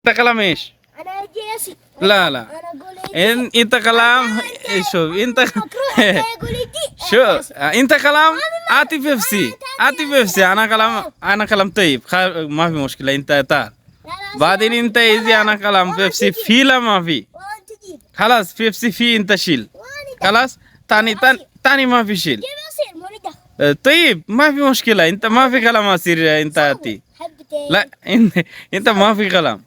انت كلام ايش؟ انا جيسي. لا لا انا قولي انت كلام شوف انت مكروه قولي دي. انت كلام اعطي بيبسي اعطي بيبسي انا كلام طيب ما في مشكلة انت تعال بعدين انت يجي انا كلام بيبسي في لا ما في خلاص بيبسي في انت شيل خلاص تاني ما في شيل طيب ما في مشكلة انت ما في كلام اصير انت اتي لا انت ما في كلام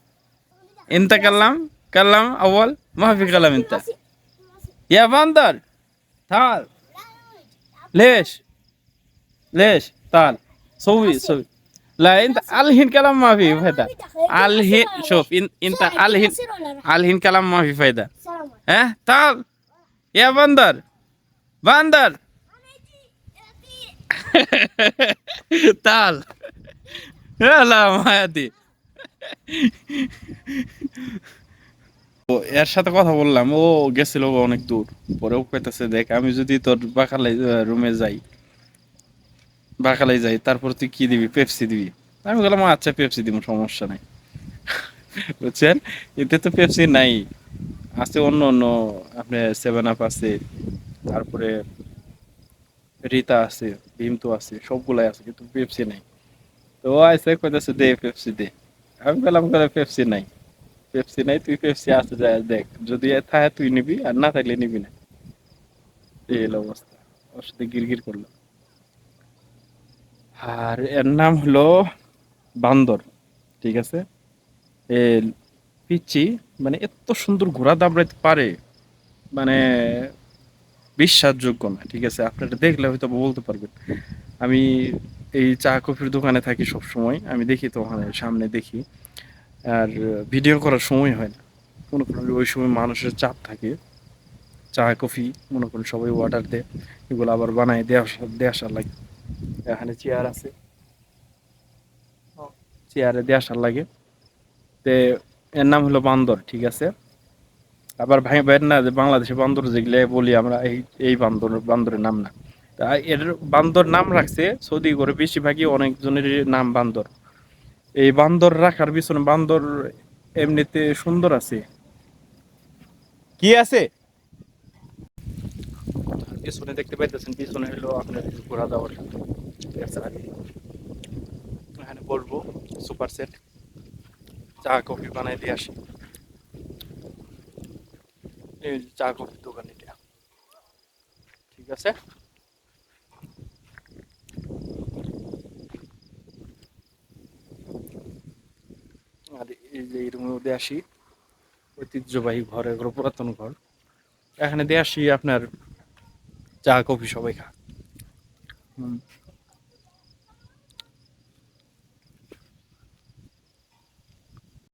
انت كلام اول ما في كلام انت يا بندر تعال ليش تعال سوي لا انت الحين كلام ما في فايدة الحين شوف انت الحين كلام ما في فايدة ها تعال يا بندر تعال لا ما يأتي এর সাথে কথা বললাম ও গেছিল অনেক দূর পরেও কইতাছে দেখ আমি যদি তোর বাকালাই রুমে যাই বাকালাই যাই তারপর তুই কি দিবি পেপসি দিবি আমি বললাম আচ্ছা পেপসি দিব সমস্যা নাই বুঝছেন এতে তো পেপসি নাই আছে অন্য অন্য আপনি সেভেন আপ আছে তারপরে রিতা আছে ভীম তো আছে সবগুলাই আছে কিন্তু পেপসি নাই তো ও আইসে কইতাছে দে পেপসি দে আমি বললাম করে পেপসি নাই পেপসি নাই তুই পেপসি আছে যায় দেখ যদি থাকে তুই নিবি আর না থাকলে নিবি না এই হলো অবস্থা ওর সাথে গিরগির করলো আর এর নাম হলো বান্দর ঠিক আছে এ পিচ্চি মানে এত সুন্দর ঘোড়া দাবড়াইতে পারে মানে বিশ্বাসযোগ্য না ঠিক আছে আপনারা দেখলে হয়তো বলতে পারবেন আমি এই চা কফির দোকানে থাকি সব সময় আমি দেখি তো ওখানে সামনে দেখি আর ভিডিও করার সময় হয় না মনে করেন ওই সময় মানুষের চাপ থাকে চা কফি মনে করেন সবাই অর্ডার দেয় এগুলো আবার বানায় দেওয়া আসার লাগে এখানে চেয়ার আছে চেয়ারে দেওয়া আসার লাগে তে এর নাম হলো বান্দর ঠিক আছে আবার ভাই ভাইয়ের না যে বাংলাদেশে বান্দর যেগুলো বলি আমরা এই বান্দরের নাম না তা এর বান্দর নাম রাখছে সৌদি করে বেশিরভাগই অনেকজনের নাম বান্দর এই বান্দর রাখার পিছনে বান্দর এমনিতে সুন্দর আছে কি আছে পিছনে দেখতে পাইতেছেন পিছনে হলো আপনার ঘোরা দেওয়ার ঠিক আছে এখানে বলবো সুপার সেট চা কফি বানাই দিয়ে আসি এই যে চা কফির দোকান এটা ঠিক আছে আর এই যে এর মধ্যে আসি ঐতিহ্যবাহী ঘর এগুলো পুরাতন ঘর এখানে দিয়ে আসি আপনার চা কফি সবাই খা